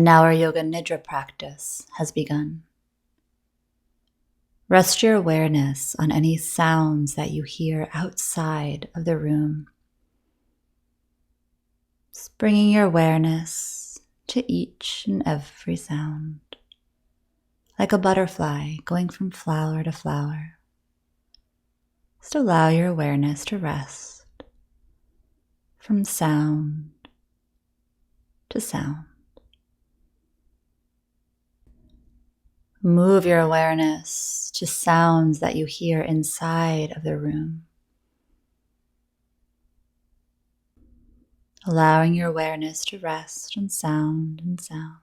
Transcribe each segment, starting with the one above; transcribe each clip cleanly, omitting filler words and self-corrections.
And now our Yoga Nidra practice has begun. Rest your awareness on any sounds that you hear outside of the room. Just bringing your awareness to each and every sound, like a butterfly going from flower to flower. Just allow your awareness to rest from sound to sound. Move your awareness to sounds that you hear inside of the room. Allowing your awareness to rest on sound and sound.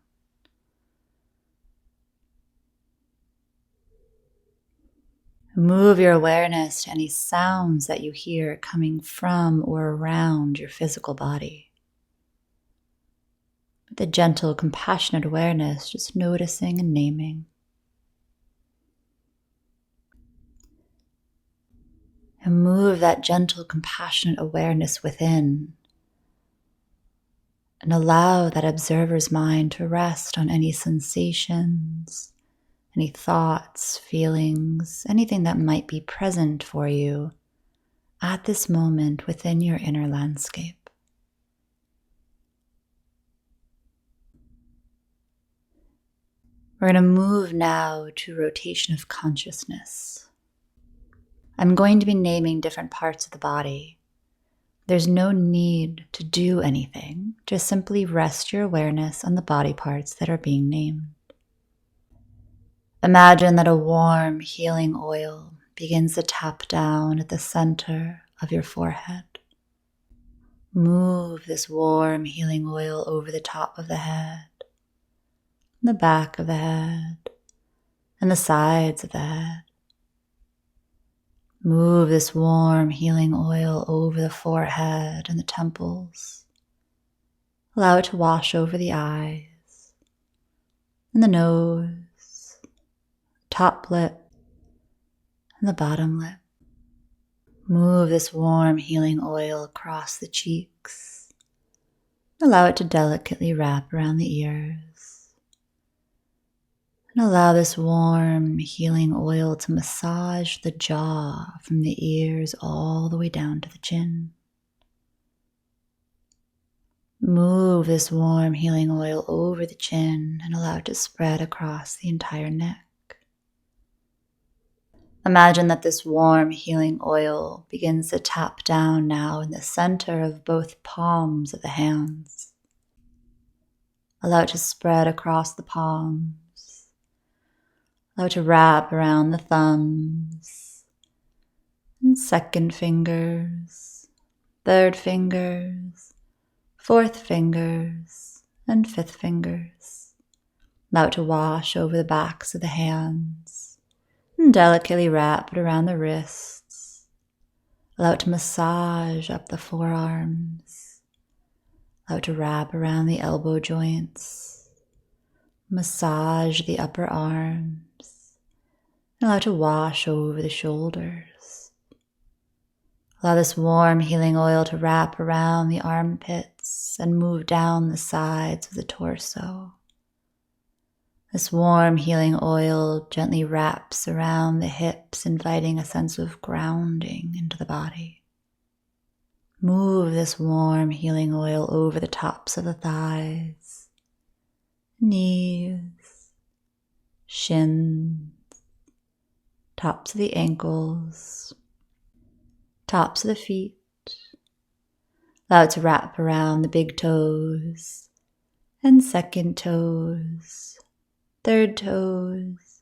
Move your awareness to any sounds that you hear coming from or around your physical body. With a gentle, compassionate awareness, just noticing and naming. And move that gentle, compassionate awareness within. And allow that observer's mind to rest on any sensations, any thoughts, feelings, anything that might be present for you at this moment within your inner landscape. We're going to move now to rotation of consciousness. I'm going to be naming different parts of the body. There's no need to do anything. Just simply rest your awareness on the body parts that are being named. Imagine that a warm, healing oil begins to tap down at the center of your forehead. Move this warm, healing oil over the top of the head, the back of the head, and the sides of the head. Move this warm, healing oil over the forehead and the temples. Allow it to wash over the eyes and the nose, top lip, and the bottom lip. Move this warm, healing oil across the cheeks. Allow it to delicately wrap around the ears. And allow this warm, healing oil to massage the jaw from the ears all the way down to the chin. Move this warm, healing oil over the chin and allow it to spread across the entire neck. Imagine that this warm, healing oil begins to tap down now in the center of both palms of the hands. Allow it to spread across the palms. Allow it to wrap around the thumbs and second fingers, third fingers, fourth fingers, and fifth fingers. Allow it to wash over the backs of the hands and delicately wrap it around the wrists. Allow it to massage up the forearms. Allow it to wrap around the elbow joints. Massage the upper arms. Allow it to wash over the shoulders. Allow this warm healing oil to wrap around the armpits and move down the sides of the torso. This warm healing oil gently wraps around the hips, inviting a sense of grounding into the body. Move this warm healing oil over the tops of the thighs, knees, shins, tops of the ankles, tops of the feet. Allow it to wrap around the big toes and second toes, third toes,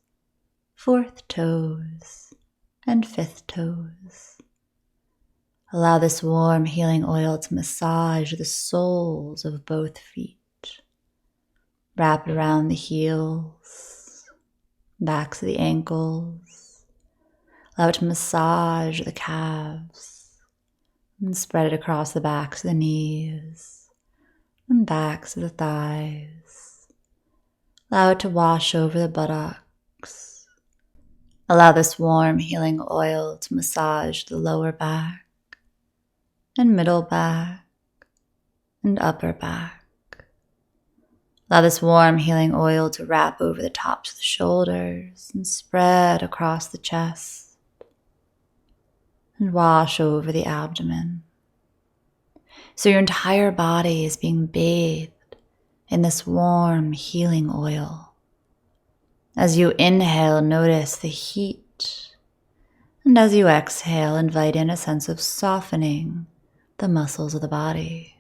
fourth toes, and fifth toes. Allow this warm healing oil to massage the soles of both feet. Wrap it around the heels, backs of the ankles. Allow it to massage the calves and spread it across the backs of the knees and backs of the thighs. Allow it to wash over the buttocks. Allow this warm healing oil to massage the lower back and middle back and upper back. Allow this warm healing oil to wrap over the tops of the shoulders and spread across the chest and wash over the abdomen. So your entire body is being bathed in this warm healing oil. As you inhale, notice the heat. And as you exhale, invite in a sense of softening the muscles of the body.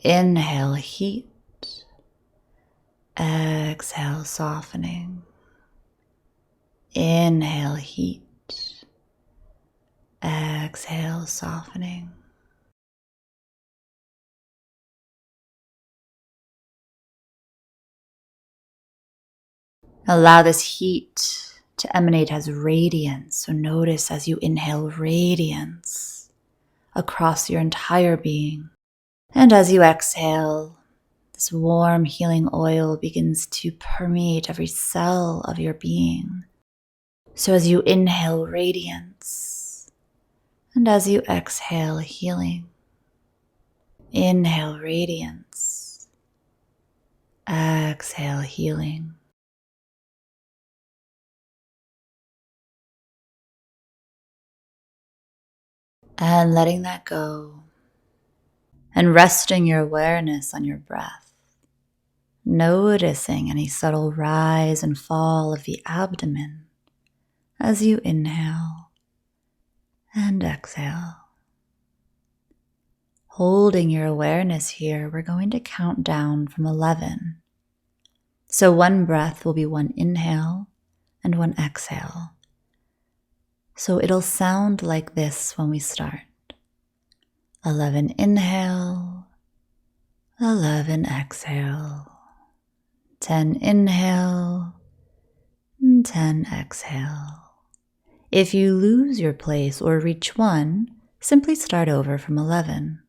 Inhale, heat. Exhale, softening. Inhale, heat. Exhale, softening. Allow this heat to emanate as radiance. So notice as you inhale radiance across your entire being. And as you exhale, this warm healing oil begins to permeate every cell of your being. So as you inhale radiance, and as you exhale healing, inhale radiance, exhale healing. And letting that go, and resting your awareness on your breath, noticing any subtle rise and fall of the abdomen as you inhale and exhale. Holding your awareness here, we're going to count down from 11. So one breath will be one inhale and one exhale. So it'll sound like this when we start. 11 inhale, 11 exhale, 10 inhale, and 10 exhale. If you lose your place or reach 1, simply start over from 11.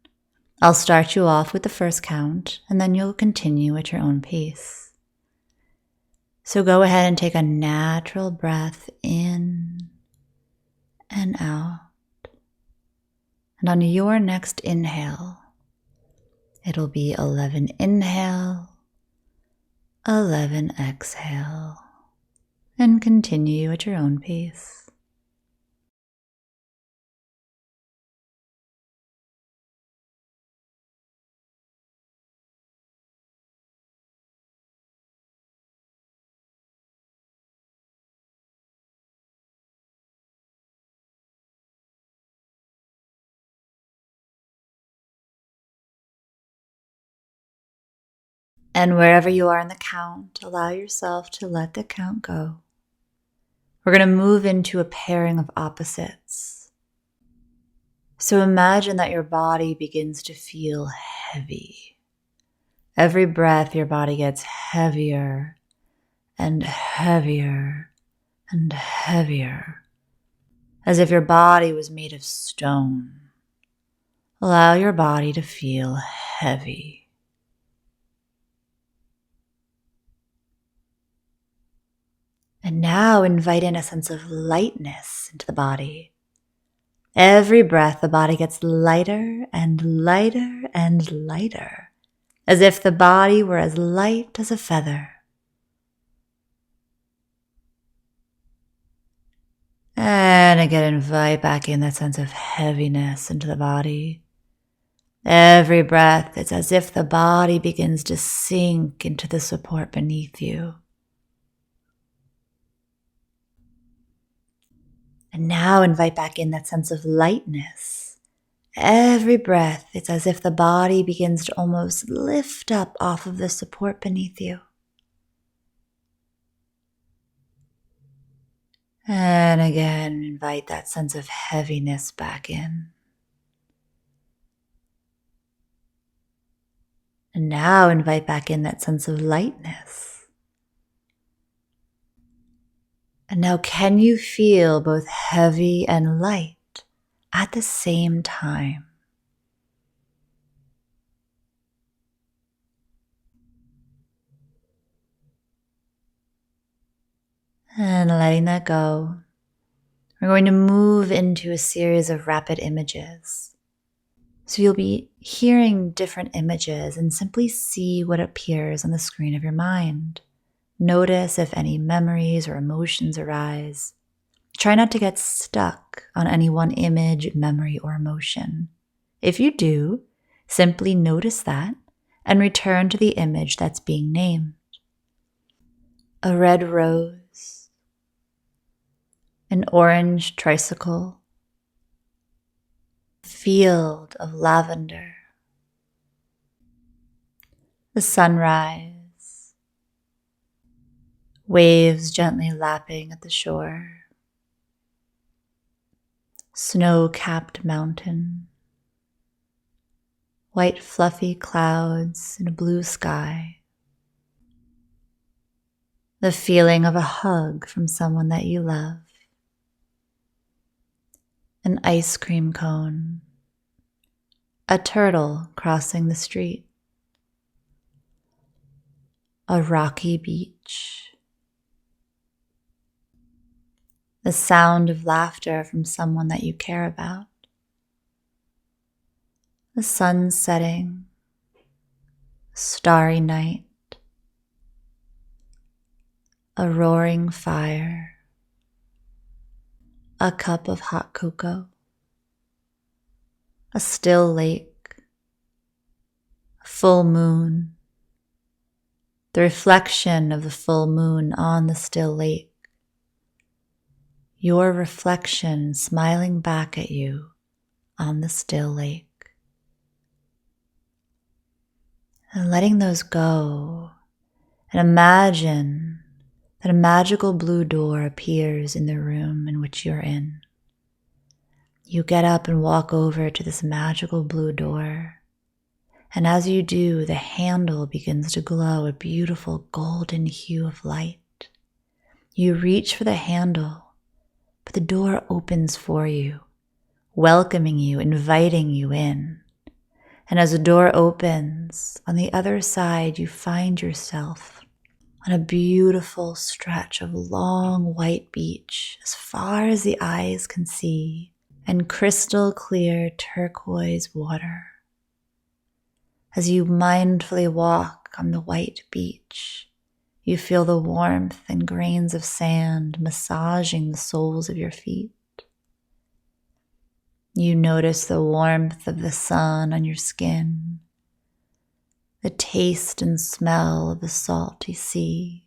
I'll start you off with the first count, and then you'll continue at your own pace. So go ahead and take a natural breath in and out. And on your next inhale, it'll be 11 inhale, 11 exhale, and continue at your own pace. And wherever you are in the count, allow yourself to let the count go. We're going to move into a pairing of opposites. So imagine that your body begins to feel heavy. Every breath, your body gets heavier and heavier and heavier, as if your body was made of stone. Allow your body to feel heavy. And now invite in a sense of lightness into the body. Every breath, the body gets lighter and lighter and lighter, as if the body were as light as a feather. And again, invite back in that sense of heaviness into the body. Every breath, it's as if the body begins to sink into the support beneath you. And now invite back in that sense of lightness. Every breath, it's as if the body begins to almost lift up off of the support beneath you. And again, invite that sense of heaviness back in. And now invite back in that sense of lightness. And now can you feel both heavy and light at the same time? And letting that go, we're going to move into a series of rapid images. So you'll be hearing different images and simply see what appears on the screen of your mind. Notice if any memories or emotions arise. Try not to get stuck on any one image, memory, or emotion. If you do, simply notice that and return to the image that's being named. A red rose, an orange tricycle, a field of lavender, the sunrise, waves gently lapping at the shore, snow-capped mountain, white fluffy clouds in a blue sky, the feeling of a hug from someone that you love, an ice cream cone, a turtle crossing the street, a rocky beach, the sound of laughter from someone that you care about, the sun setting, starry night, a roaring fire, a cup of hot cocoa, a still lake, a full moon, the reflection of the full moon on the still lake, your reflection smiling back at you on the still lake. And letting those go, and imagine that a magical blue door appears in the room in which you're in. You get up and walk over to this magical blue door, and as you do, the handle begins to glow a beautiful golden hue of light. You reach for the handle, but the door opens for you, welcoming you, inviting you in. And as the door opens, on the other side, you find yourself on a beautiful stretch of long white beach as far as the eyes can see, and crystal clear turquoise water. As you mindfully walk on the white beach, you feel the warmth and grains of sand massaging the soles of your feet. You notice the warmth of the sun on your skin, the taste and smell of the salty sea.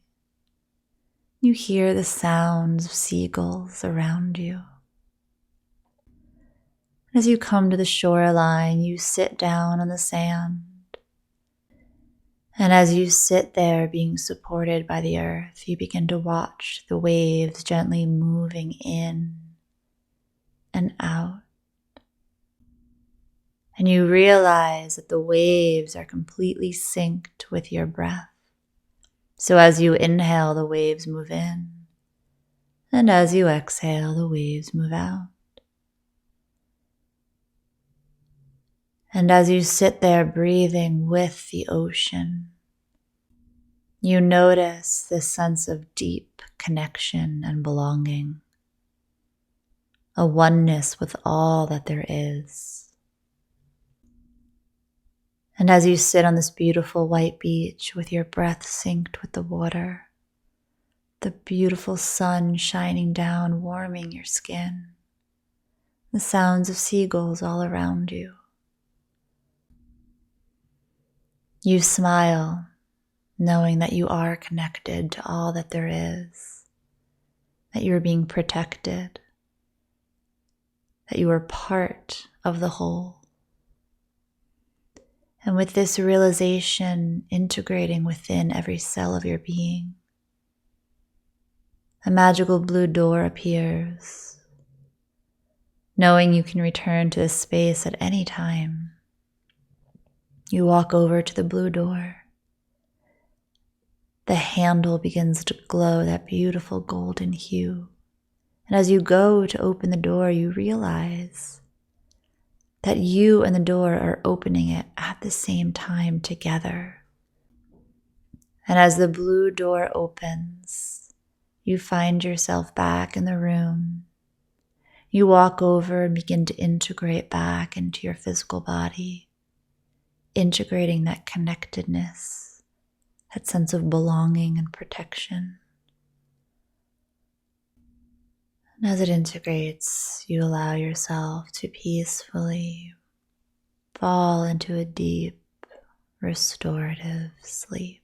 You hear the sounds of seagulls around you. As you come to the shoreline, you sit down on the sand. And as you sit there being supported by the earth, you begin to watch the waves gently moving in and out. And you realize that the waves are completely synced with your breath. So as you inhale, the waves move in. And as you exhale, the waves move out. And as you sit there breathing with the ocean, you notice this sense of deep connection and belonging, a oneness with all that there is. And as you sit on this beautiful white beach with your breath synced with the water, the beautiful sun shining down, warming your skin, the sounds of seagulls all around you, you smile, knowing that you are connected to all that there is, that you are being protected, that you are part of the whole. And with this realization integrating within every cell of your being, a magical blue door appears, knowing you can return to this space at any time. You walk over to the blue door. The handle begins to glow that beautiful golden hue. And as you go to open the door, you realize that you and the door are opening it at the same time together. And as the blue door opens, you find yourself back in the room. You walk over and begin to integrate back into your physical body, integrating that connectedness, that sense of belonging and protection. And as it integrates, you allow yourself to peacefully fall into a deep, restorative sleep.